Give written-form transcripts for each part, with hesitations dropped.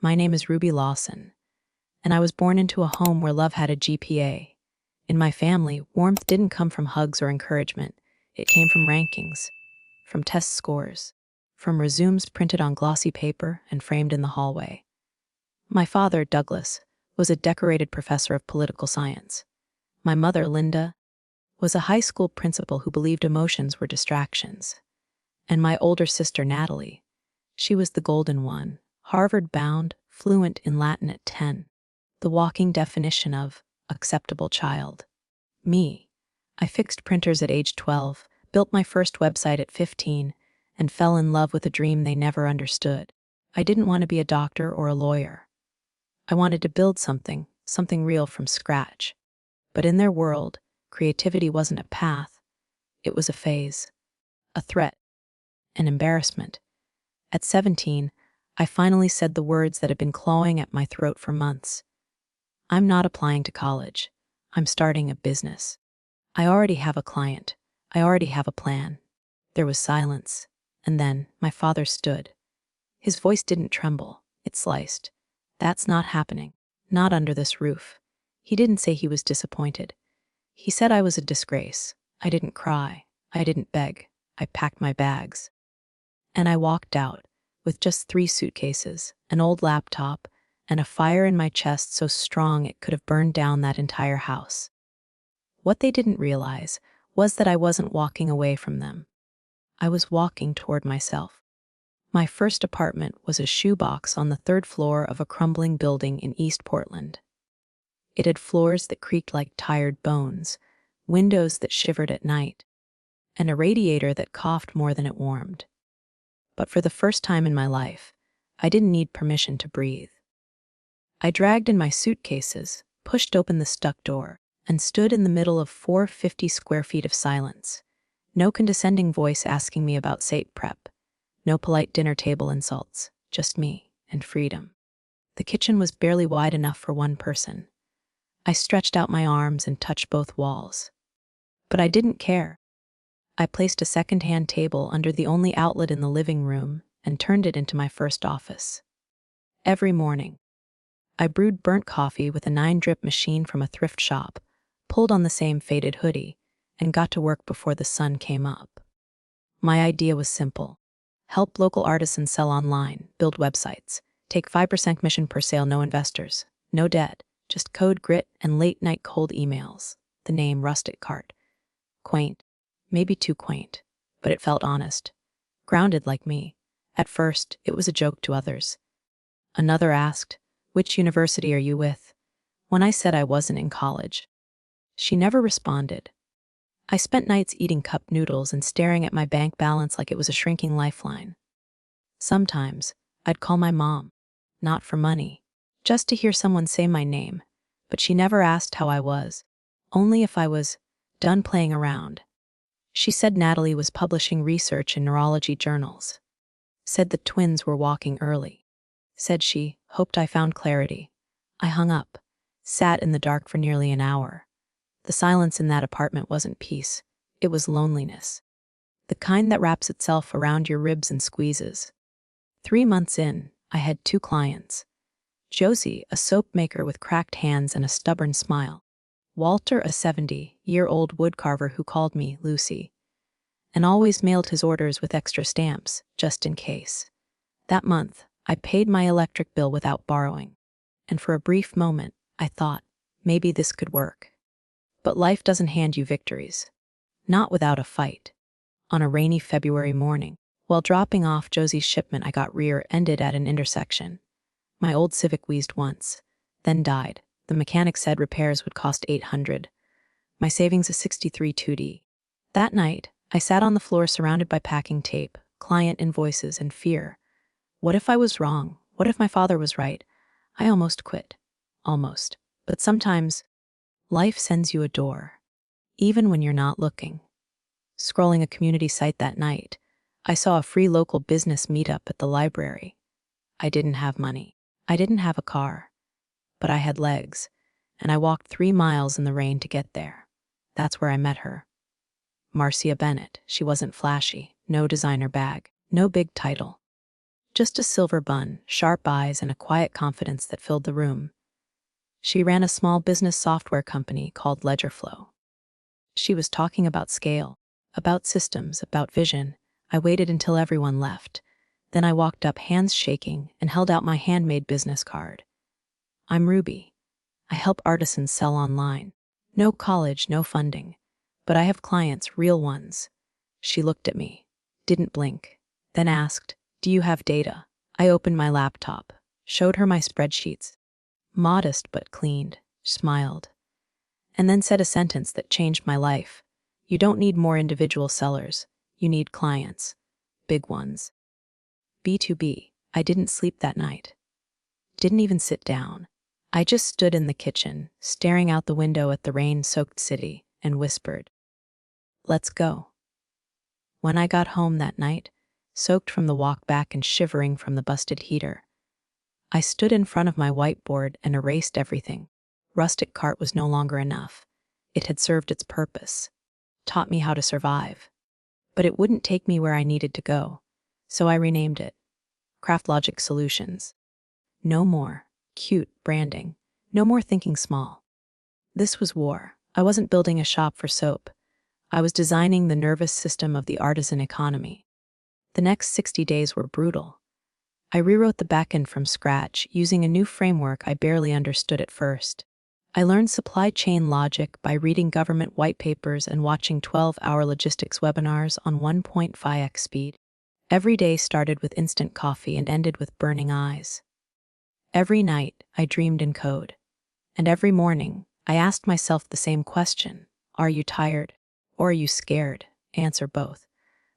My name is Ruby Lawson, and I was born into a home where love had a GPA. In my family, warmth didn't come from hugs or encouragement. It came from rankings, from test scores, from resumes printed on glossy paper and framed in the hallway. My father, Douglas, was a decorated professor of political science. My mother, Linda, was a high school principal who believed emotions were distractions. And my older sister, Natalie, she was the golden one, Harvard-bound, fluent in Latin at 10, the walking definition of acceptable child. Me, I fixed printers at age 12, built my first website at 15, and fell in love with a dream they never understood. I didn't want to be a doctor or a lawyer. I wanted to build something real from scratch. But in their world, creativity wasn't a path. It was a phase, a threat, an embarrassment. At 17, I finally said the words that had been clawing at my throat for months. I'm not applying to college. I'm starting a business. I already have a client. I already have a plan. There was silence, and then my father stood. His voice didn't tremble. It sliced. That's not happening. Not under this roof. He didn't say he was disappointed. He said I was a disgrace. I didn't cry. I didn't beg. I packed my bags. And I walked out, with just 3 suitcases, an old laptop, and a fire in my chest so strong it could have burned down that entire house. What they didn't realize was that I wasn't walking away from them. I was walking toward myself. My first apartment was a shoebox on the 3rd floor of a crumbling building in East Portland. It had floors that creaked like tired bones, windows that shivered at night, and a radiator that coughed more than it warmed. But for the first time in my life, I didn't need permission to breathe. I dragged in my suitcases, pushed open the stuck door, and stood in the middle of 450 square feet of silence. No condescending voice asking me about SAT prep. No polite dinner table insults. Just me and freedom. The kitchen was barely wide enough for one person. I stretched out my arms and touched both walls. But I didn't care. I placed a second-hand table under the only outlet in the living room and turned it into my first office. Every morning, I brewed burnt coffee with a 9-drip machine from a thrift shop, pulled on the same faded hoodie, and got to work before the sun came up. My idea was simple. Help local artisans sell online, build websites, take 5% commission per sale, no investors, no debt, just code, grit, and late-night cold emails. The name Rustic Cart. Quaint. Maybe too quaint, but it felt honest, grounded like me. At first, it was a joke to others. Another asked, "Which university are you with?" When I said I wasn't in college. She never responded. I spent nights eating cup noodles and staring at my bank balance like it was a shrinking lifeline. Sometimes, I'd call my mom, not for money, just to hear someone say my name, but she never asked how I was, only if I was done playing around. She said Natalie was publishing research in neurology journals. Said the twins were walking early. Said she hoped I found clarity. I hung up, sat in the dark for nearly an hour. The silence in that apartment wasn't peace. It was loneliness. The kind that wraps itself around your ribs and squeezes. 3 months in, I had 2 clients. Josie, a soap maker with cracked hands and a stubborn smile. Walter, a 70-year-old woodcarver who called me Lucy, and always mailed his orders with extra stamps, just in case. That month, I paid my electric bill without borrowing, and for a brief moment, I thought, maybe this could work. But life doesn't hand you victories. Not without a fight. On a rainy February morning, while dropping off Josie's shipment, I got rear-ended at an intersection. My old Civic wheezed once, then died. The mechanic said repairs would cost $800. My savings is $63 2D. That night, I sat on the floor surrounded by packing tape, client invoices, and fear. What if I was wrong? What if my father was right? I almost quit. Almost. But sometimes, life sends you a door, even when you're not looking. Scrolling a community site that night, I saw a free local business meetup at the library. I didn't have money. I didn't have a car. But I had legs, and I walked 3 miles in the rain to get there. That's where I met her. Marcia Bennett. She wasn't flashy, no designer bag, no big title. Just a silver bun, sharp eyes, and a quiet confidence that filled the room. She ran a small business software company called Ledgerflow. She was talking about scale, about systems, about vision. I waited until everyone left. Then I walked up, hands shaking, and held out my handmade business card. I'm Ruby. I help artisans sell online. No college, no funding. But I have clients, real ones. She looked at me, didn't blink, then asked, "Do you have data?" I opened my laptop, showed her my spreadsheets. Modest but cleaned, smiled, and then said a sentence that changed my life. "You don't need more individual sellers. You need clients. Big ones." B2B. I didn't sleep that night. Didn't even sit down. I just stood in the kitchen, staring out the window at the rain-soaked city, and whispered, "Let's go." When I got home that night, soaked from the walk back and shivering from the busted heater, I stood in front of my whiteboard and erased everything. Rustic cart was no longer enough. It had served its purpose, taught me how to survive. But it wouldn't take me where I needed to go, so I renamed it CraftLogic Solutions. No more cute branding, no more thinking small. This was war. I wasn't building a shop for soap. I was designing the nervous system of the artisan economy. The next 60 days were brutal. I rewrote the backend from scratch, using a new framework I barely understood at first. I learned supply chain logic by reading government white papers and watching 12-hour logistics webinars on 1.5x speed. Every day started with instant coffee and ended with burning eyes. Every night, I dreamed in code. And every morning, I asked myself the same question: are you tired? Or are you scared? Answer both.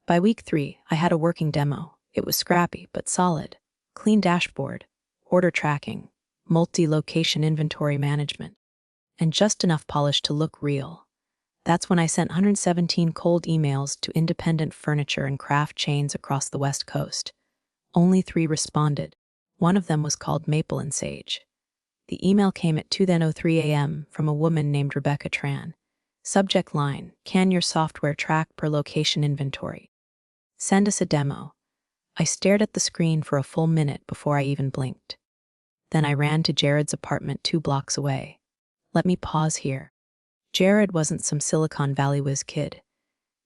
By week 3, I had a working demo. It was scrappy but solid. Clean dashboard, order tracking, multi-location inventory management, and just enough polish to look real. That's when I sent 117 cold emails to independent furniture and craft chains across the West Coast. Only 3 responded. One of them was called Maple and Sage. The email came at 2:03 a.m. from a woman named Rebecca Tran. Subject line: "Can your software track per location inventory? Send us a demo." I stared at the screen for a full minute before I even blinked. Then I ran to Jared's apartment 2 blocks away. Let me pause here. Jared wasn't some Silicon Valley whiz kid.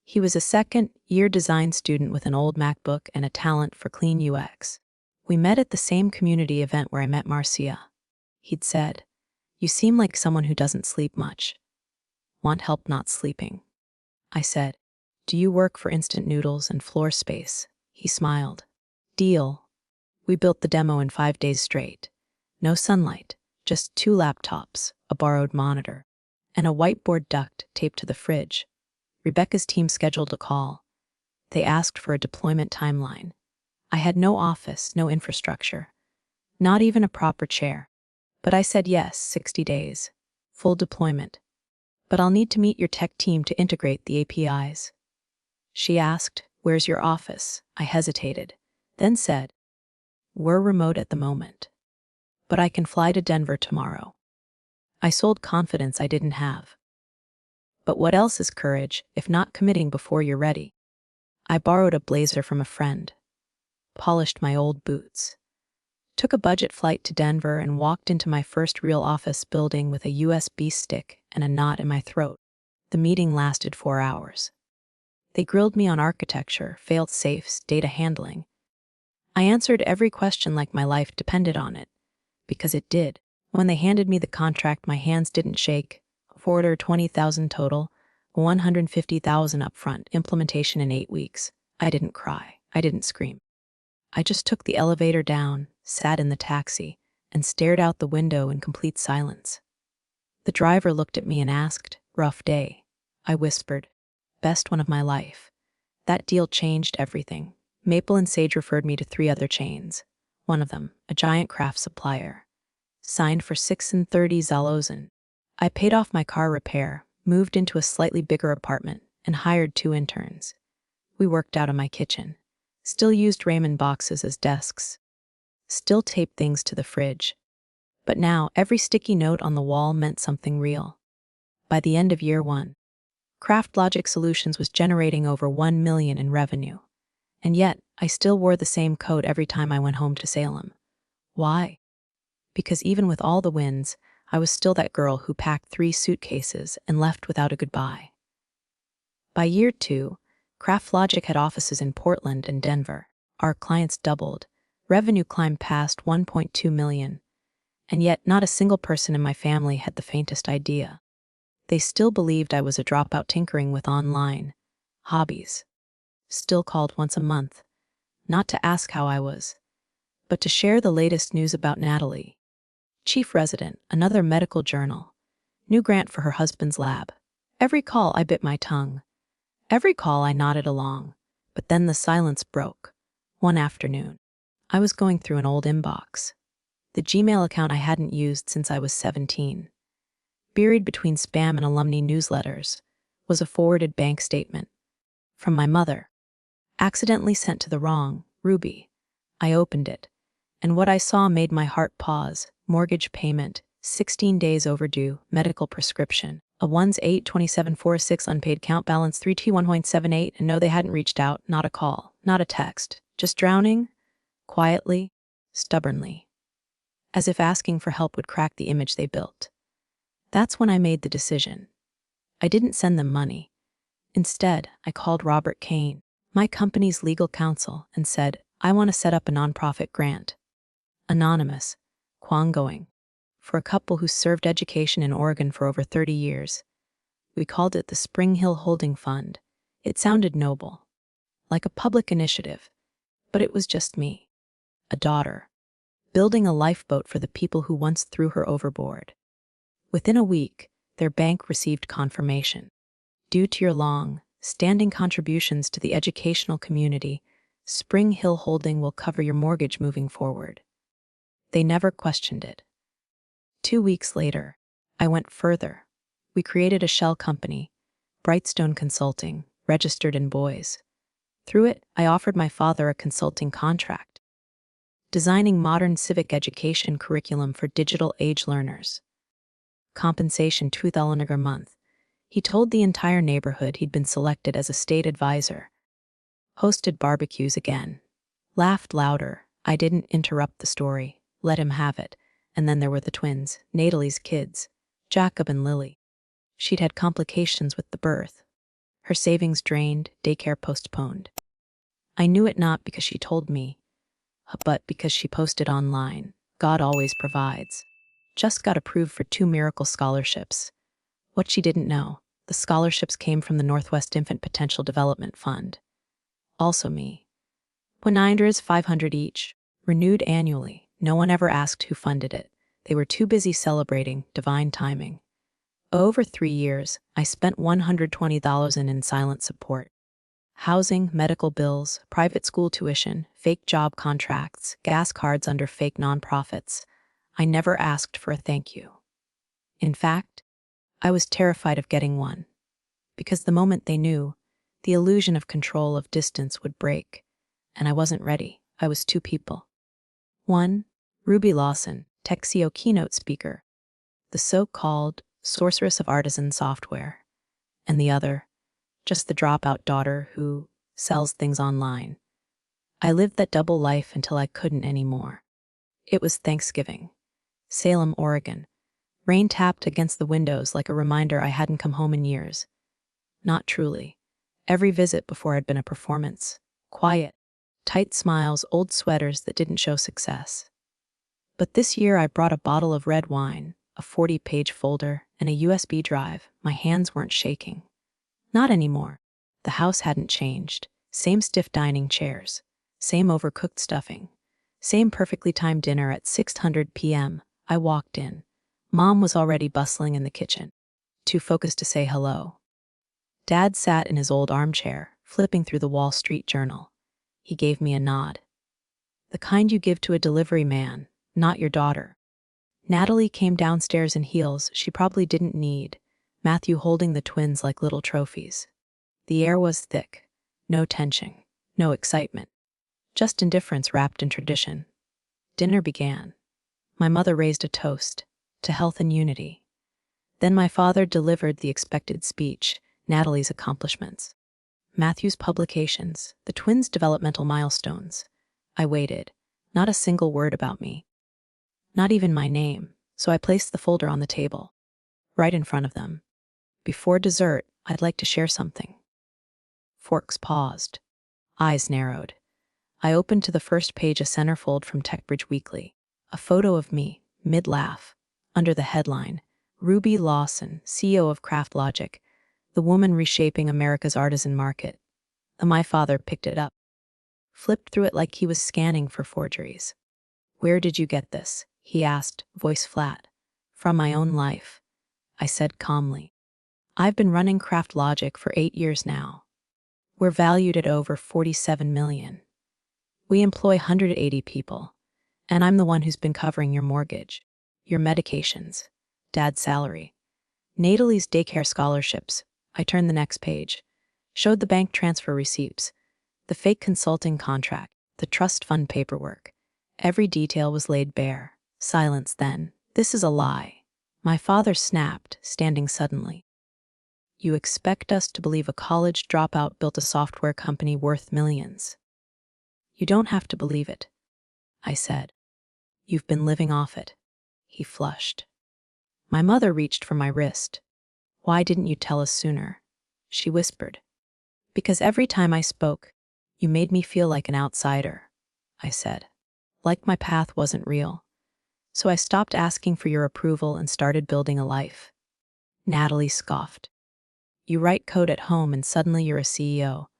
He was a second-year design student with an old MacBook and a talent for clean UX. We met at the same community event where I met Marcia. He'd said, "You seem like someone who doesn't sleep much. Want help not sleeping?" I said, "Do you work for instant noodles and floor space?" He smiled. "Deal." We built the demo in 5 days straight. No sunlight, just 2 laptops, a borrowed monitor, and a whiteboard duct taped to the fridge. Rebecca's team scheduled a call. They asked for a deployment timeline. I had no office, no infrastructure, not even a proper chair. But I said yes, 60 days, full deployment. "But I'll need to meet your tech team to integrate the APIs." She asked, "Where's your office?" I hesitated, then said, "We're remote at the moment, but I can fly to Denver tomorrow." I sold confidence I didn't have. But what else is courage, if not committing before you're ready? I borrowed a blazer from a friend, polished my old boots, took a budget flight to Denver, and walked into my first real office building with a USB stick and a knot in my throat. The meeting lasted 4 hours. They grilled me on architecture, failed safes, data handling. I answered every question like my life depended on it, because it did. When they handed me the contract, my hands didn't shake. Order 20,000 total, 150,000 upfront, implementation in 8 weeks. I didn't cry. I didn't scream. I just took the elevator down, sat in the taxi, and stared out the window in complete silence. The driver looked at me and asked, "Rough day?" I whispered, "Best one of my life." That deal changed everything. Maple and Sage referred me to 3 other chains. One of them, a giant craft supplier, signed for 36,000. I paid off my car repair, moved into a slightly bigger apartment, and hired 2 interns. We worked out of my kitchen, still used ramen boxes as desks, still taped things to the fridge. But now every sticky note on the wall meant something real. By the end of year 1, CraftLogic Solutions was generating over $1 million in revenue. And yet, I still wore the same coat every time I went home to Salem. Why? Because even with all the wins, I was still that girl who packed 3 suitcases and left without a goodbye. By year 2, CraftLogic had offices in Portland and Denver. Our clients doubled. Revenue climbed past 1.2 million. And yet, not a single person in my family had the faintest idea. They still believed I was a dropout tinkering with online hobbies. Still called once a month, not to ask how I was, but to share the latest news about Natalie. Chief Resident, another medical journal. New grant for her husband's lab. Every call I bit my tongue. Every call I nodded along. But then the silence broke. One afternoon, I was going through an old inbox. The Gmail account I hadn't used since I was 17. Buried between spam and alumni newsletters was a forwarded bank statement from my mother, accidentally sent to the wrong Ruby. I opened it, and what I saw made my heart pause. Mortgage payment, 16 days overdue, medical prescription, a 1/8/2746 unpaid count balance 3T1.78, and no, they hadn't reached out, not a call, not a text, just drowning, quietly, stubbornly, as if asking for help would crack the image they built. That's when I made the decision. I didn't send them money. Instead, I called Robert Kane, my company's legal counsel, and said, I want to set up a nonprofit grant. Anonymous, ongoing, for a couple who served education in Oregon for over 30 years. We called it the Spring Hill Holding Fund. It sounded noble, like a public initiative, but it was just me, a daughter, building a lifeboat for the people who once threw her overboard. Within a week, their bank received confirmation. Due to your long-standing contributions to the educational community, Spring Hill Holding will cover your mortgage moving forward. They never questioned it. 2 weeks later, I went further. We created a shell company, Brightstone Consulting, registered in Boise. Through it, I offered my father a consulting contract, designing modern civic education curriculum for digital-age learners. Compensation $2,000 a month. He told the entire neighborhood he'd been selected as a state advisor. Hosted barbecues again. Laughed louder. I didn't interrupt the story. Let him have it. And then there were the twins, Natalie's kids, Jacob and Lily. She'd had complications with the birth. Her savings drained, daycare postponed. I knew it not because she told me, but because she posted online. God always provides. Just got approved for 2 miracle scholarships. What she didn't know, the scholarships came from the Northwest Infant Potential Development Fund. Also me. $100 each, renewed annually. No one ever asked who funded it. They were too busy celebrating divine timing. Over 3 years, I spent $120 in silent support. Housing, medical bills, private school tuition, fake job contracts, gas cards under fake nonprofits. I never asked for a thank you. In fact, I was terrified of getting one. Because the moment they knew, the illusion of control of distance would break. And I wasn't ready. I was 2 people. One, Ruby Lawson, Texio keynote speaker, the so-called sorceress of artisan software. And the other, just the dropout daughter who sells things online. I lived that double life until I couldn't anymore. It was Thanksgiving. Salem, Oregon. Rain tapped against the windows like a reminder I hadn't come home in years. Not truly. Every visit before had been a performance. Quiet, tight smiles, old sweaters that didn't show success. But this year I brought a bottle of red wine, a 40-page folder, and a USB drive. My hands weren't shaking. Not anymore. The house hadn't changed. Same stiff dining chairs. Same overcooked stuffing. Same perfectly timed dinner at 6:00 p.m. I walked in. Mom was already bustling in the kitchen, too focused to say hello. Dad sat in his old armchair, flipping through the Wall Street Journal. He gave me a nod. The kind you give to a delivery man, not your daughter. Natalie came downstairs in heels she probably didn't need, Matthew holding the twins like little trophies. The air was thick. No tension, no excitement. Just indifference wrapped in tradition. Dinner began. My mother raised a toast to health and unity. Then my father delivered the expected speech, Natalie's accomplishments. Matthew's publications, the twins' developmental milestones. I waited. Not a single word about me. Not even my name, so I placed the folder on the table, right in front of them. Before dessert, I'd like to share something. Forks paused. Eyes narrowed. I opened to the first page a centerfold from TechBridge Weekly. A photo of me, mid-laugh, under the headline, Ruby Lawson, CEO of CraftLogic, the woman reshaping America's artisan market. My father picked it up, flipped through it like he was scanning for forgeries. "Where did you get this?" he asked, voice flat. "From my own life," I said calmly. "I've been running CraftLogic for 8 years now. We're valued at over $47 million. We employ 180 people, and I'm the one who's been covering your mortgage, your medications, Dad's salary, Natalie's daycare scholarships." I turned the next page, showed the bank transfer receipts, the fake consulting contract, the trust fund paperwork. Every detail was laid bare. Silence then. "This is a lie," my father snapped, standing suddenly. "You expect us to believe a college dropout built a software company worth millions? You don't have to believe it," I said. "You've been living off it." He flushed. My mother reached for my wrist. "Why didn't you tell us sooner?" she whispered. "Because every time I spoke, you made me feel like an outsider," I said. "Like my path wasn't real. So I stopped asking for your approval and started building a life." Natalie scoffed. "You write code at home and suddenly you're a CEO.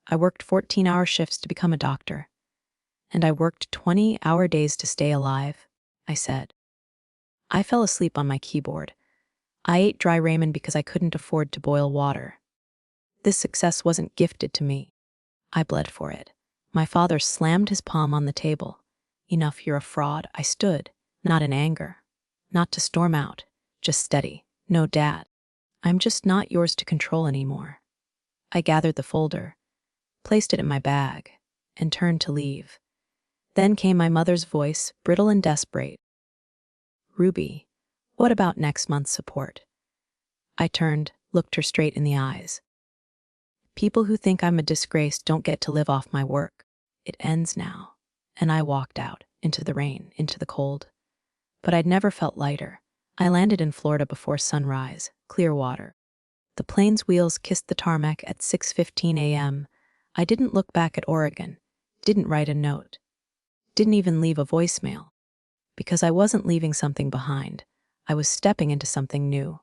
I worked 14-hour shifts to become a doctor. And I worked 20-hour days to stay alive," I said. I fell asleep on my keyboard. I ate dry ramen because I couldn't afford to boil water. This success wasn't gifted to me. I bled for it. My father slammed his palm on the table. "Enough, you're a fraud." I stood, not in anger, not to storm out, just steady. "No, Dad, I'm just not yours to control anymore." I gathered the folder, placed it in my bag, and turned to leave. Then came my mother's voice, brittle and desperate. "Ruby, what about next month's support?" I turned, looked her straight in the eyes. "People who think I'm a disgrace don't get to live off my work. It ends now." And I walked out, into the rain, into the cold. But I'd never felt lighter. I landed in Florida before sunrise, clear water. The plane's wheels kissed the tarmac at 6:15 a.m. I didn't look back at Oregon, didn't write a note, didn't even leave a voicemail. Because I wasn't leaving something behind. I was stepping into something new.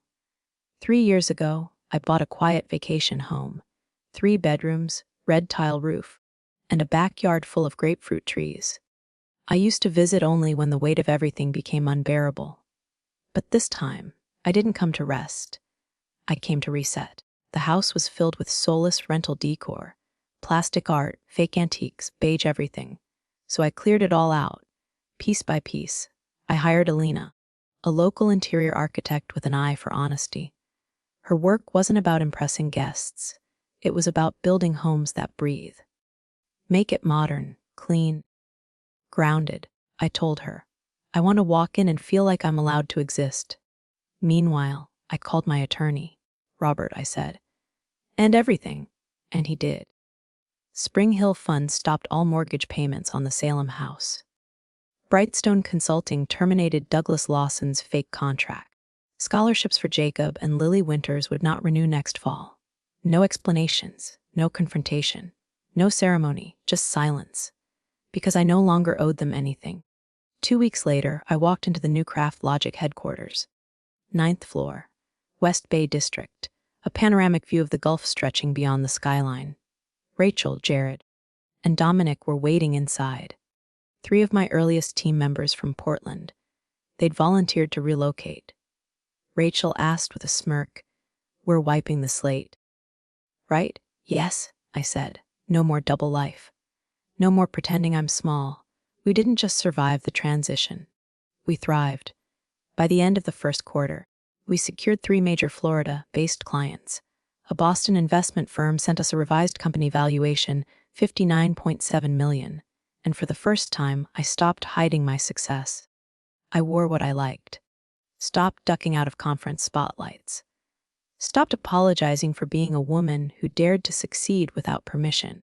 3 years ago, I bought a quiet vacation home. 3 bedrooms, red tile roof, and a backyard full of grapefruit trees. I used to visit only when the weight of everything became unbearable. But this time, I didn't come to rest. I came to reset. The house was filled with soulless rental decor, plastic art, fake antiques, beige everything. So I cleared it all out, piece by piece. I hired Alina, a local interior architect with an eye for honesty. Her work wasn't about impressing guests. It was about building homes that breathe. "Make it modern, clean, grounded," I told her. "I want to walk in and feel like I'm allowed to exist." Meanwhile, I called my attorney. "Robert," I said, "and everything." And he did. Spring Hill Funds stopped all mortgage payments on the Salem house. Brightstone Consulting terminated Douglas Lawson's fake contract. Scholarships for Jacob and Lily Winters would not renew next fall. No explanations, no confrontation, no ceremony, just silence. Because I no longer owed them anything. 2 weeks later, I walked into the new CraftLogic headquarters. 9th floor, West Bay District, a panoramic view of the Gulf stretching beyond the skyline. Rachel, Jared, and Dominic were waiting inside. 3 of my earliest team members from Portland. They'd volunteered to relocate. Rachel asked with a smirk, "We're wiping the slate, right?" "Yes," I said. "No more double life. No more pretending I'm small." We didn't just survive the transition. We thrived. By the end of the first quarter, we secured 3 major Florida-based clients. A Boston investment firm sent us a revised company valuation, $59.7 million. And for the first time, I stopped hiding my success. I wore what I liked. Stopped ducking out of conference spotlights. Stopped apologizing for being a woman who dared to succeed without permission.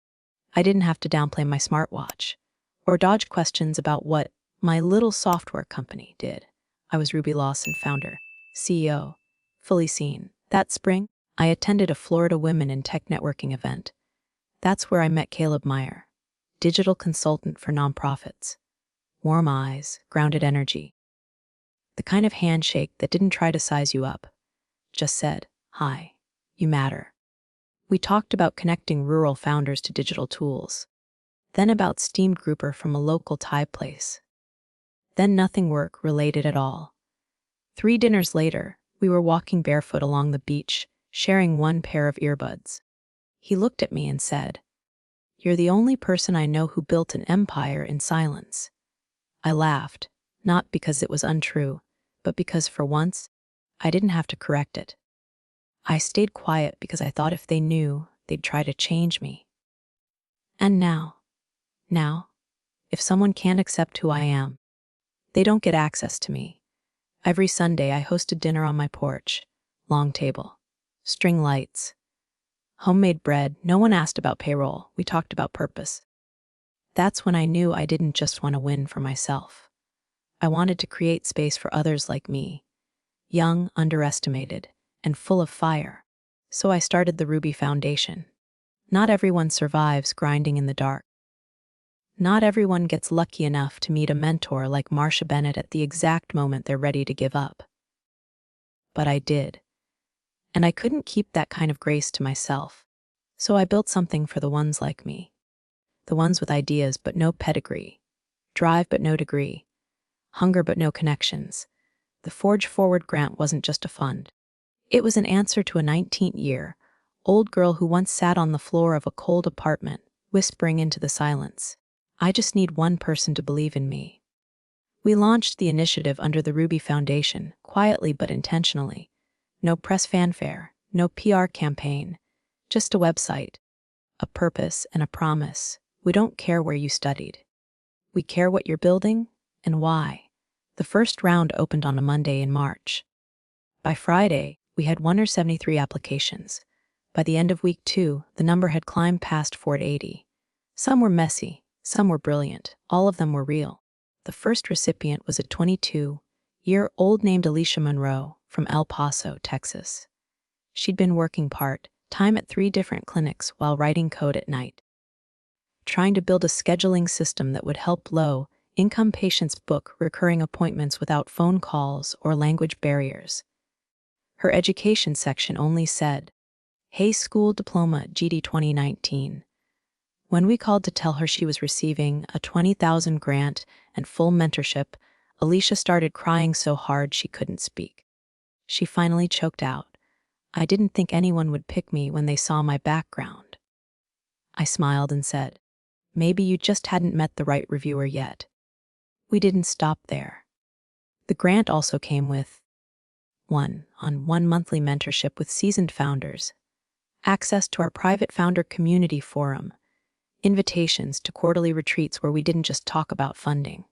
I didn't have to downplay my smartwatch or dodge questions about what my little software company did. I was Ruby Lawson, founder, CEO, fully seen. That spring, I attended a Florida Women in Tech networking event. That's where I met Caleb Meyer, digital consultant for nonprofits. Warm eyes, grounded energy. The kind of handshake that didn't try to size you up, just said, "Hi, you matter." We talked about connecting rural founders to digital tools, then about steamed grouper from a local Thai place, then nothing work related at all. 3 dinners later, we were walking barefoot along the beach, sharing one pair of earbuds. He looked at me and said, "You're the only person I know who built an empire in silence." I laughed, not because it was untrue, but because for once, I didn't have to correct it. I stayed quiet because I thought if they knew, they'd try to change me. And now, if someone can't accept who I am, they don't get access to me. Every Sunday, I hosted dinner on my porch, long table, string lights, homemade bread. No one asked about payroll. We talked about purpose. That's when I knew I didn't just want to win for myself. I wanted to create space for others like me, young, underestimated, and full of fire. So I started the Ruby Foundation. Not everyone survives grinding in the dark. Not everyone gets lucky enough to meet a mentor like Marsha Bennett at the exact moment they're ready to give up. But I did. And I couldn't keep that kind of grace to myself. So I built something for the ones like me. The ones with ideas but no pedigree, drive but no degree, hunger but no connections. The Forge Forward grant wasn't just a fund. It was an answer to a 19-year-old girl who once sat on the floor of a cold apartment, whispering into the silence, "I just need one person to believe in me." We launched the initiative under the Ruby Foundation, quietly but intentionally. No press fanfare, no PR campaign, just a website, a purpose, and a promise. We don't care where you studied. We care what you're building and why. The first round opened on a Monday in March. By Friday, we had 173 applications. By the end of week 2, the number had climbed past 480. Some were messy, some were brilliant, all of them were real. The first recipient was a 22-year-old named Alicia Monroe from El Paso, Texas. She'd been working part-time at 3 different clinics while writing code at night, trying to build a scheduling system that would help low-income patients book recurring appointments without phone calls or language barriers. Her education section only said, "Hey, school diploma, GD 2019. When we called to tell her she was receiving a $20,000 grant and full mentorship, Alicia started crying so hard she couldn't speak. She finally choked out, "I didn't think anyone would pick me when they saw my background." I smiled and said, "Maybe you just hadn't met the right reviewer yet." We didn't stop there. The grant also came with one monthly mentorship with seasoned founders, access to our private founder community forum, invitations to quarterly retreats where we didn't just talk about funding.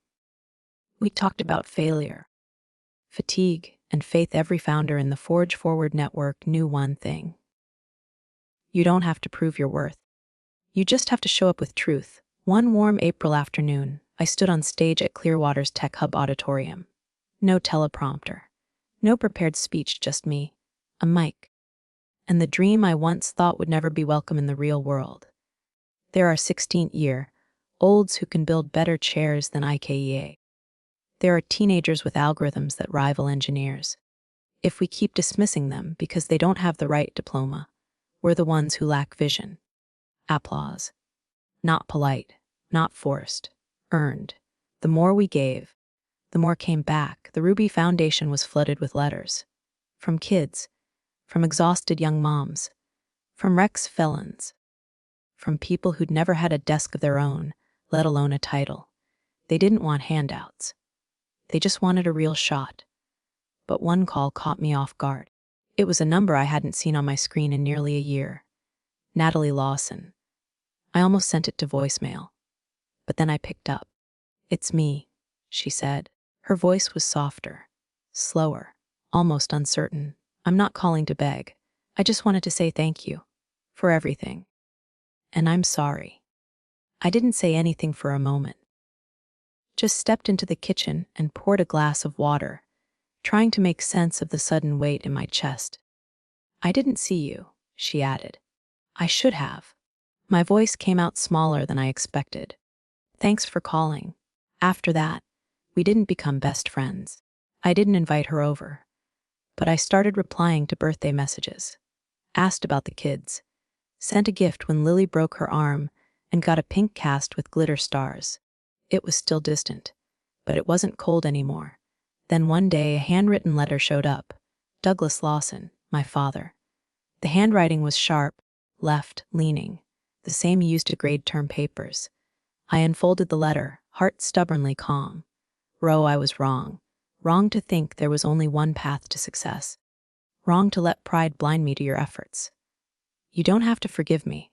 We talked about failure, fatigue, and faith. Every founder in the Forge Forward network knew one thing. You don't have to prove your worth. You just have to show up with truth. One warm April afternoon, I stood on stage at Clearwater's Tech Hub auditorium. No teleprompter, no prepared speech, just me, a mic, and the dream I once thought would never be welcome in the real world. There are 16-year-olds who can build better chairs than IKEA. There are teenagers with algorithms that rival engineers. If we keep dismissing them because they don't have the right diploma, we're the ones who lack vision. Applause. Not polite, not forced, earned. The more we gave, the more came back. The Ruby Foundation was flooded with letters. From kids, from exhausted young moms, from ex-felons, from people who'd never had a desk of their own, let alone a title. They didn't want handouts. They just wanted a real shot. But one call caught me off guard. It was a number I hadn't seen on my screen in nearly a year. Natalie Lawson. I almost sent it to voicemail. But then I picked up. "It's me," she said. Her voice was softer, slower, almost uncertain. "I'm not calling to beg. I just wanted to say thank you for everything. And I'm sorry. I didn't say anything for a moment. Just stepped into the kitchen and poured a glass of water, trying to make sense of the sudden weight in my chest. I didn't see you, she added. I should have. My voice came out smaller than I expected. Thanks for calling. After that, we didn't become best friends. I didn't invite her over, but I started replying to birthday messages, asked about the kids, sent a gift when Lily broke her arm, and got a pink cast with glitter stars. It was still distant, but it wasn't cold anymore. Then one day a handwritten letter showed up. Douglas Lawson, my father. The handwriting was sharp, left, leaning, the same used to grade term papers. I unfolded the letter, heart stubbornly calm. Ro, I was wrong. Wrong to think there was only one path to success. Wrong to let pride blind me to your efforts. You don't have to forgive me,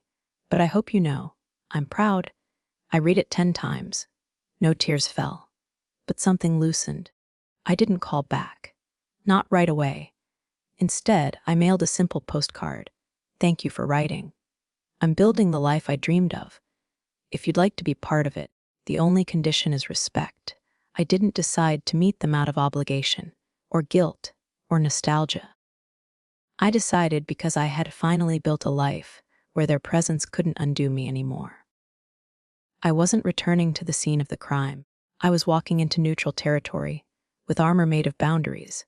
but I hope you know, I'm proud. I read it 10 times. No tears fell, but something loosened. I didn't call back. Not right away. Instead, I mailed a simple postcard. Thank you for writing. I'm building the life I dreamed of. If you'd like to be part of it, the only condition is respect. I didn't decide to meet them out of obligation, or guilt, or nostalgia. I decided because I had finally built a life where their presence couldn't undo me anymore. I wasn't returning to the scene of the crime. I was walking into neutral territory, with armor made of boundaries.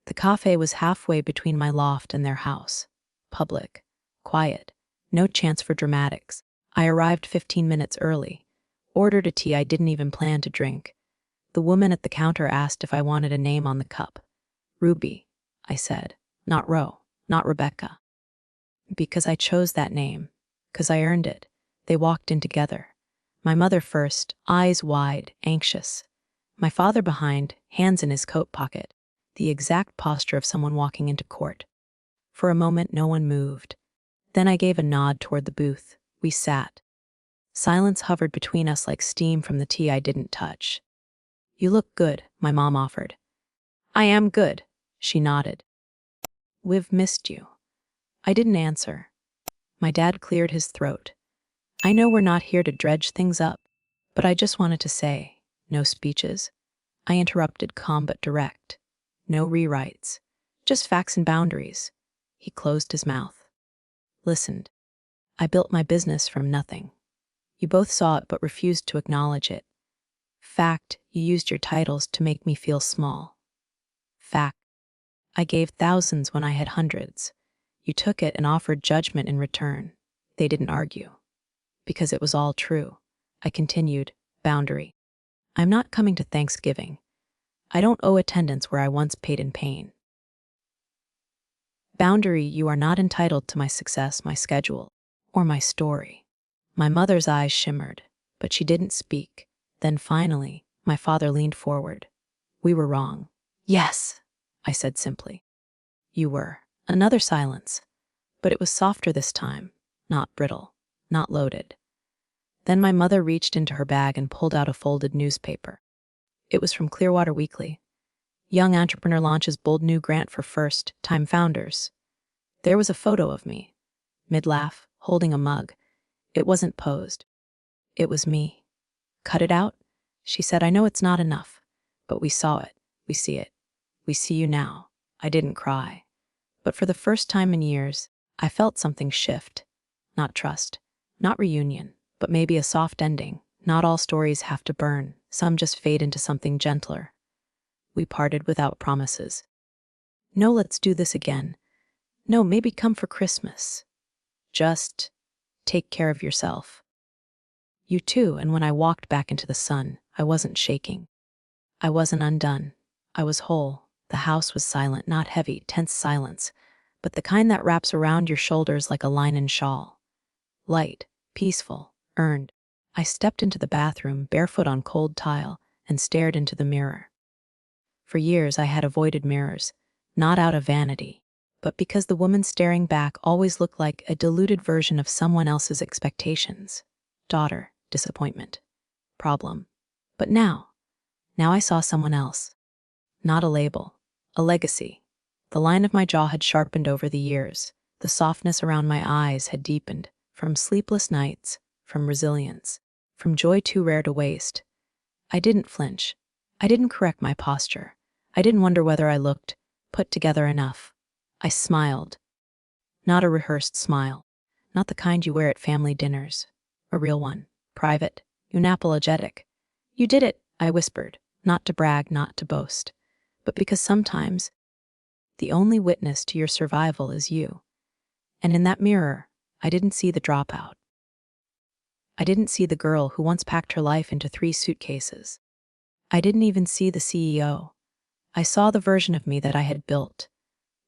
The cafe was halfway between my loft and their house. Public, quiet, no chance for dramatics. I arrived 15 minutes early, ordered a tea I didn't even plan to drink. The woman at the counter asked if I wanted a name on the cup. Ruby, I said, not Ro, not Rebecca. Because I chose that name, because I earned it. They walked in together. My mother first, eyes wide, anxious. My father behind, hands in his coat pocket, the exact posture of someone walking into court. For a moment, no one moved. Then I gave a nod toward the booth. We sat. Silence hovered between us like steam from the tea I didn't touch. You look good, my mom offered. I am good, she nodded. We've missed you. I didn't answer. My dad cleared his throat. I know we're not here to dredge things up, but I just wanted to say, no speeches. I interrupted, calm but direct. No rewrites. Just facts and boundaries. He closed his mouth. Listened. I built my business from nothing. You both saw it but refused to acknowledge it. Fact, you used your titles to make me feel small. Fact, I gave thousands when I had hundreds. You took it and offered judgment in return. They didn't argue. Because it was all true. I continued, boundary. I'm not coming to Thanksgiving. I don't owe attendance where I once paid in pain. Boundary, you are not entitled to my success, my schedule, or my story. My mother's eyes shimmered, but she didn't speak. Then finally, my father leaned forward. We were wrong. Yes, I said simply. You were. Another silence. But it was softer this time, not brittle, not loaded. Then my mother reached into her bag and pulled out a folded newspaper. It was from Clearwater Weekly. Young entrepreneur launches bold new grant for first-time founders. There was a photo of me, mid-laugh, holding a mug. It wasn't posed. It was me. Cut it out? She said, I know it's not enough, but we saw it. We see it. We see you now. I didn't cry. But for the first time in years, I felt something shift. Not trust, not reunion, but maybe a soft ending. Not all stories have to burn. Some just fade into something gentler. We parted without promises. No, let's do this again. No, maybe come for Christmas. Just take care of yourself. You too, and when I walked back into the sun, I wasn't shaking. I wasn't undone. I was whole. The house was silent, not heavy, tense silence, but the kind that wraps around your shoulders like a linen shawl. Light, peaceful, earned. I stepped into the bathroom, barefoot on cold tile, and stared into the mirror. For years I had avoided mirrors, not out of vanity, but because the woman staring back always looked like a diluted version of someone else's expectations. Daughter, disappointment, problem. But now I saw someone else. Not a label, a legacy. The line of my jaw had sharpened over the years. The softness around my eyes had deepened, from sleepless nights, from resilience, from joy too rare to waste. I didn't flinch. I didn't correct my posture. I didn't wonder whether I looked put together enough. I smiled. Not a rehearsed smile. Not the kind you wear at family dinners. A real one. Private. Unapologetic. You did it, I whispered, not to brag, not to boast, but because sometimes the only witness to your survival is you. And in that mirror, I didn't see the dropout. I didn't see the girl who once packed her life into 3 suitcases. I didn't even see the CEO. I saw the version of me that I had built,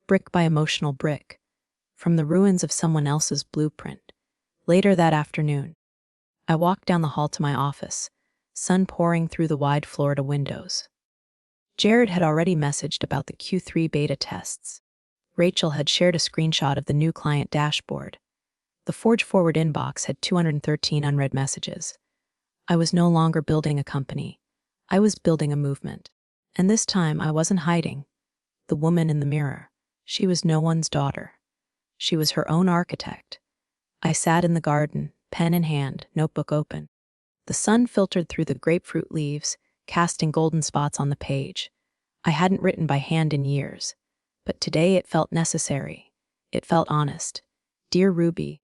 brick by emotional brick, from the ruins of someone else's blueprint. Later that afternoon, I walked down the hall to my office, sun pouring through the wide Florida windows. Jared had already messaged about the Q3 beta tests. Rachel had shared a screenshot of the new client dashboard. The Forge Forward inbox had 213 unread messages. I was no longer building a company. I was building a movement. And this time I wasn't hiding. The woman in the mirror. She was no one's daughter. She was her own architect. I sat in the garden, pen in hand, notebook open. The sun filtered through the grapefruit leaves, casting golden spots on the page. I hadn't written by hand in years, but today it felt necessary. It felt honest. Dear Ruby,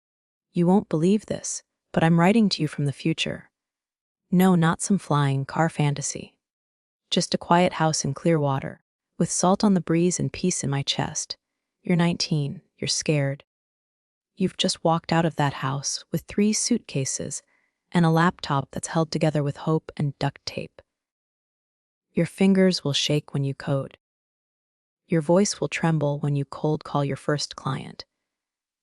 you won't believe this, but I'm writing to you from the future. No, not some flying car fantasy. Just a quiet house in Clearwater, with salt on the breeze and peace in my chest. You're 19, you're scared. You've just walked out of that house with 3 suitcases and a laptop that's held together with hope and duct tape. Your fingers will shake when you code. Your voice will tremble when you cold call your first client.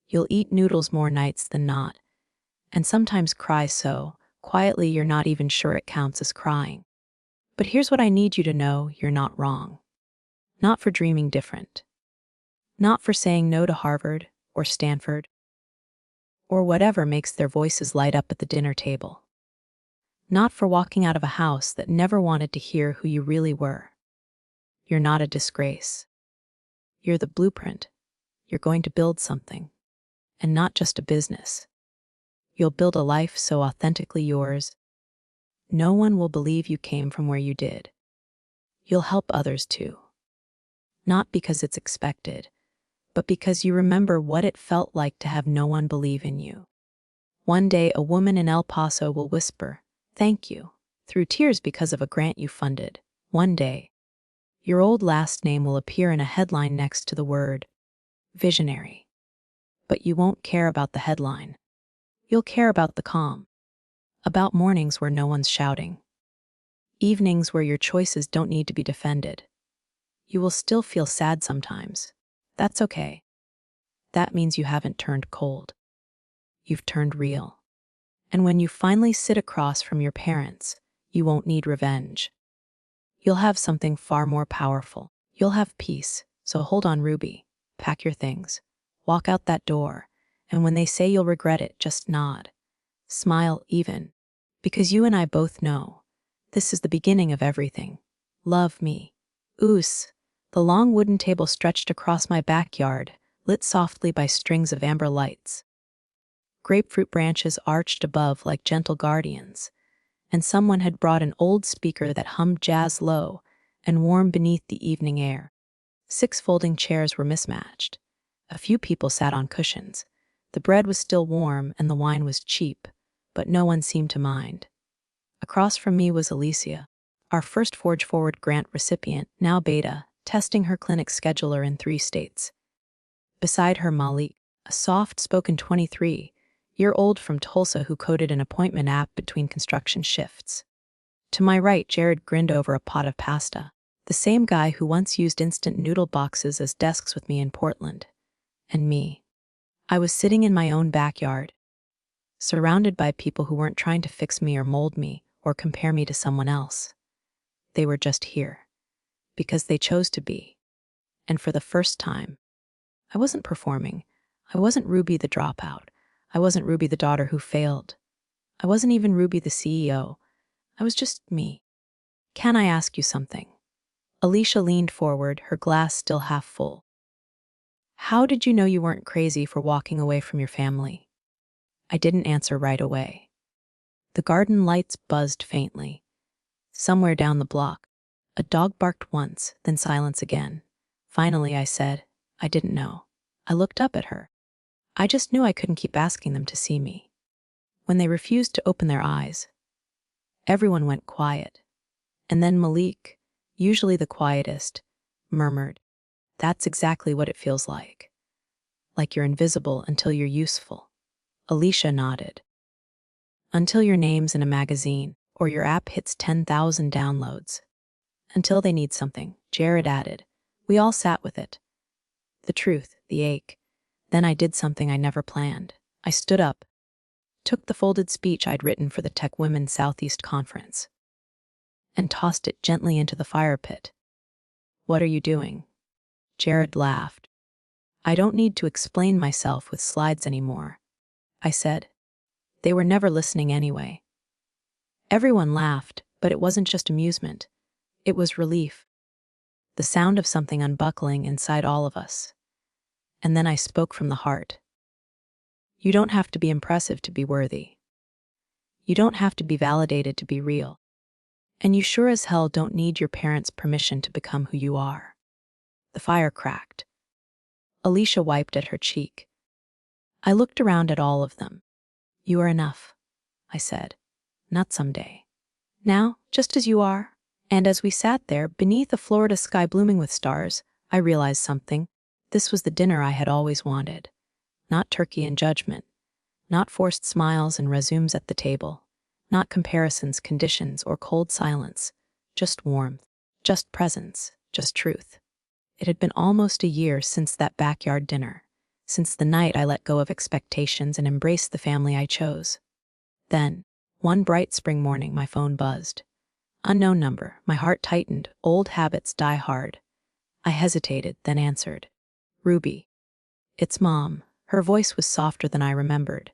You'll eat noodles more nights than not, and sometimes cry so quietly you're not even sure it counts as crying. But here's what I need you to know: you're not wrong. Not for dreaming different. Not for saying no to Harvard or Stanford or whatever makes their voices light up at the dinner table. Not for walking out of a house that never wanted to hear who you really were. You're not a disgrace. You're the blueprint. You're going to build something, and not just a business. You'll build a life so authentically yours, no one will believe you came from where you did. You'll help others too. Not because it's expected, but because you remember what it felt like to have no one believe in you. One day, a woman in El Paso will whisper, "Thank you," through tears because of a grant you funded. One day, your old last name will appear in a headline next to the word visionary. But you won't care about the headline. You'll care about the calm. About mornings where no one's shouting. Evenings where your choices don't need to be defended. You will still feel sad sometimes. That's okay. That means you haven't turned cold. You've turned real. And when you finally sit across from your parents, you won't need revenge. You'll have something far more powerful. You'll have peace. So hold on, Ruby. Pack your things. Walk out that door. And when they say you'll regret it, just nod. Smile even. Because you and I both know this is the beginning of everything. Love me. Oos. The long wooden table stretched across my backyard, lit softly by strings of amber lights. Grapefruit branches arched above like gentle guardians, and someone had brought an old speaker that hummed jazz low and warm beneath the evening air. 6 folding chairs were mismatched. A few people sat on cushions. The bread was still warm and the wine was cheap, but no one seemed to mind. Across from me was Alicia, our first Forge Forward grant recipient, now beta, testing her clinic scheduler in 3 states. Beside her, Malik, a soft-spoken 23-year-old from Tulsa who coded an appointment app between construction shifts. To my right, Jared grinned over a pot of pasta, the same guy who once used instant noodle boxes as desks with me in Portland. And me. I was sitting in my own backyard, surrounded by people who weren't trying to fix me or mold me or compare me to someone else. They were just here, because they chose to be. And for the first time, I wasn't performing. I wasn't Ruby the dropout. I wasn't Ruby the daughter who failed. I wasn't even Ruby the CEO. I was just me. Can I ask you something? Alicia leaned forward, her glass still half full. How did you know you weren't crazy for walking away from your family? I didn't answer right away. The garden lights buzzed faintly. Somewhere down the block, a dog barked once, then silence again. Finally, I said, I didn't know. I looked up at her. I just knew I couldn't keep asking them to see me. When they refused to open their eyes, everyone went quiet. And then Malik, usually the quietest, murmured, "That's exactly what it feels like. Like you're invisible until you're useful." Alicia nodded. Until your name's in a magazine or your app hits 10,000 downloads. Until they need something, Jared added. We all sat with it. The truth, the ache. Then I did something I never planned. I stood up, took the folded speech I'd written for the Tech Women's Southeast Conference, and tossed it gently into the fire pit. What are you doing? Jared laughed. I don't need to explain myself with slides anymore, I said. They were never listening anyway. Everyone laughed, but it wasn't just amusement. It was relief. The sound of something unbuckling inside all of us. And then I spoke from the heart. You don't have to be impressive to be worthy. You don't have to be validated to be real. And you sure as hell don't need your parents' permission to become who you are. The fire cracked. Alicia wiped at her cheek. I looked around at all of them. You are enough, I said. Not someday. Now, just as you are. And as we sat there, beneath a Florida sky blooming with stars, I realized something. This was the dinner I had always wanted. Not turkey and judgment. Not forced smiles and resumes at the table. Not comparisons, conditions, or cold silence. Just warmth. Just presence. Just truth. It had been almost a year since that backyard dinner. Since the night I let go of expectations and embraced the family I chose. Then, one bright spring morning, my phone buzzed. Unknown number. My heart tightened. Old habits die hard. I hesitated, then answered. Ruby. It's Mom. Her voice was softer than I remembered.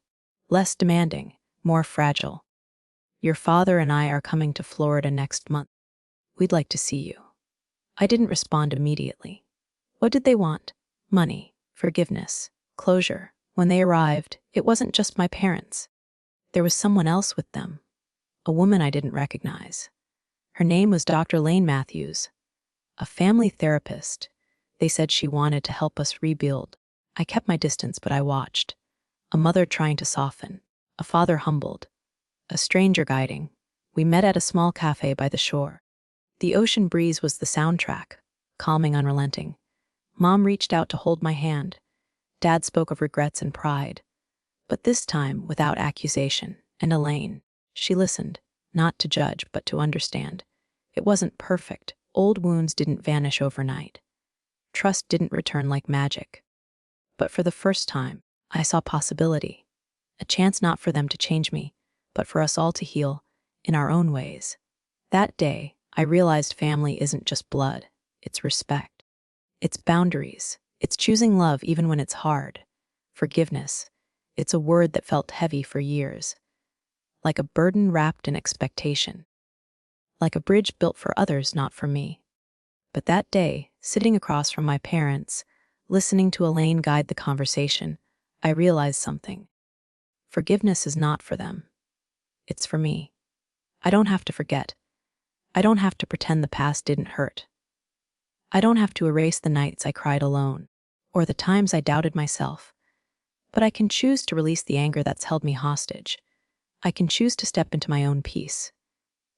Less demanding, more fragile. Your father and I are coming to Florida next month. We'd like to see you. I didn't respond immediately. What did they want? Money, forgiveness, closure. When they arrived, it wasn't just my parents. There was someone else with them. A woman I didn't recognize. Her name was Dr. Lane Matthews, a family therapist. They said she wanted to help us rebuild. I kept my distance, but I watched. A mother trying to soften, a father humbled, a stranger guiding. We met at a small cafe by the shore. The ocean breeze was the soundtrack, calming, unrelenting. Mom reached out to hold my hand. Dad spoke of regrets and pride. But this time, without accusation, and Elaine. She listened, not to judge, but to understand. It wasn't perfect. Old wounds didn't vanish overnight. Trust didn't return like magic. But for the first time, I saw possibility. A chance not for them to change me, but for us all to heal in our own ways. That day, I realized family isn't just blood. It's respect. It's boundaries. It's choosing love even when it's hard. Forgiveness. It's a word that felt heavy for years. Like a burden wrapped in expectation. Like a bridge built for others, not for me. But that day, sitting across from my parents, listening to Elaine guide the conversation, I realized something. Forgiveness is not for them. It's for me. I don't have to forget. I don't have to pretend the past didn't hurt. I don't have to erase the nights I cried alone, or the times I doubted myself. But I can choose to release the anger that's held me hostage. I can choose to step into my own peace.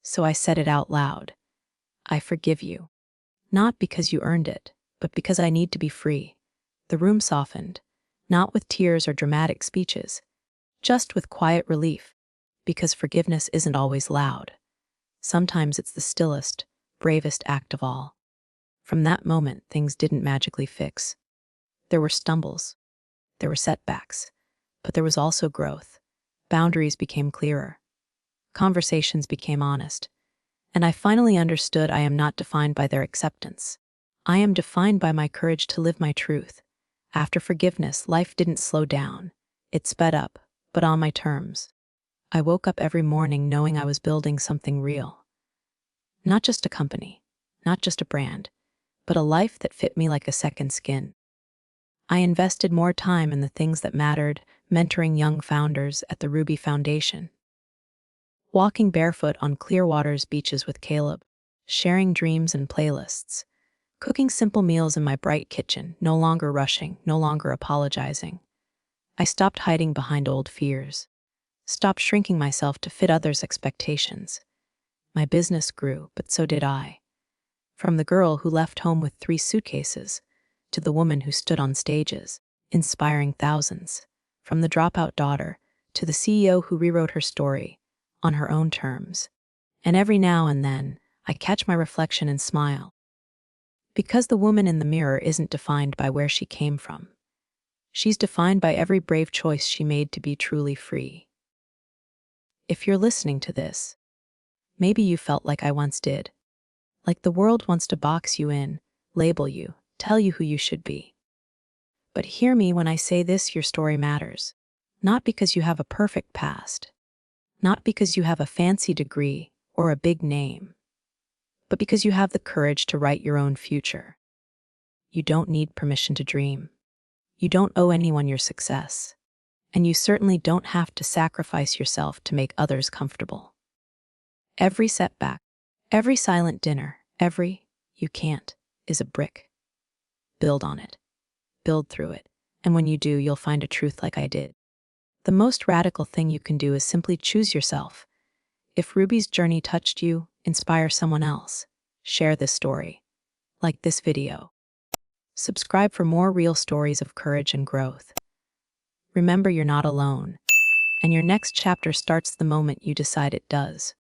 So I said it out loud. I forgive you. Not because you earned it, but because I need to be free. The room softened, not with tears or dramatic speeches, just with quiet relief, because forgiveness isn't always loud. Sometimes it's the stillest, bravest act of all. From that moment, things didn't magically fix. There were stumbles. There were setbacks. But there was also growth. Boundaries became clearer. Conversations became honest. And I finally understood I am not defined by their acceptance. I am defined by my courage to live my truth. After forgiveness, life didn't slow down. It sped up, but on my terms. I woke up every morning knowing I was building something real. Not just a company, not just a brand, but a life that fit me like a second skin. I invested more time in the things that mattered, mentoring young founders at the Ruby Foundation, walking barefoot on Clearwater's beaches with Caleb, sharing dreams and playlists, cooking simple meals in my bright kitchen, no longer rushing, no longer apologizing. I stopped hiding behind old fears, stopped shrinking myself to fit others' expectations. My business grew, but so did I. From the girl who left home with 3 suitcases, to the woman who stood on stages, inspiring thousands. From the dropout daughter, to the CEO who rewrote her story, on her own terms. And every now and then, I catch my reflection and smile. Because the woman in the mirror isn't defined by where she came from. She's defined by every brave choice she made to be truly free. If you're listening to this, maybe you felt like I once did. Like the world wants to box you in, label you, tell you who you should be. But hear me when I say this: your story matters. Not because you have a perfect past, not because you have a fancy degree or a big name, but because you have the courage to write your own future. You don't need permission to dream. You don't owe anyone your success. And you certainly don't have to sacrifice yourself to make others comfortable. Every setback, every silent dinner, every "you can't" is a brick. Build on it. Build through it. And when you do, you'll find a truth like I did. The most radical thing you can do is simply choose yourself. If Ruby's journey touched you, inspire someone else. Share this story. Like this video. Subscribe for more real stories of courage and growth. Remember, you're not alone, and your next chapter starts the moment you decide it does.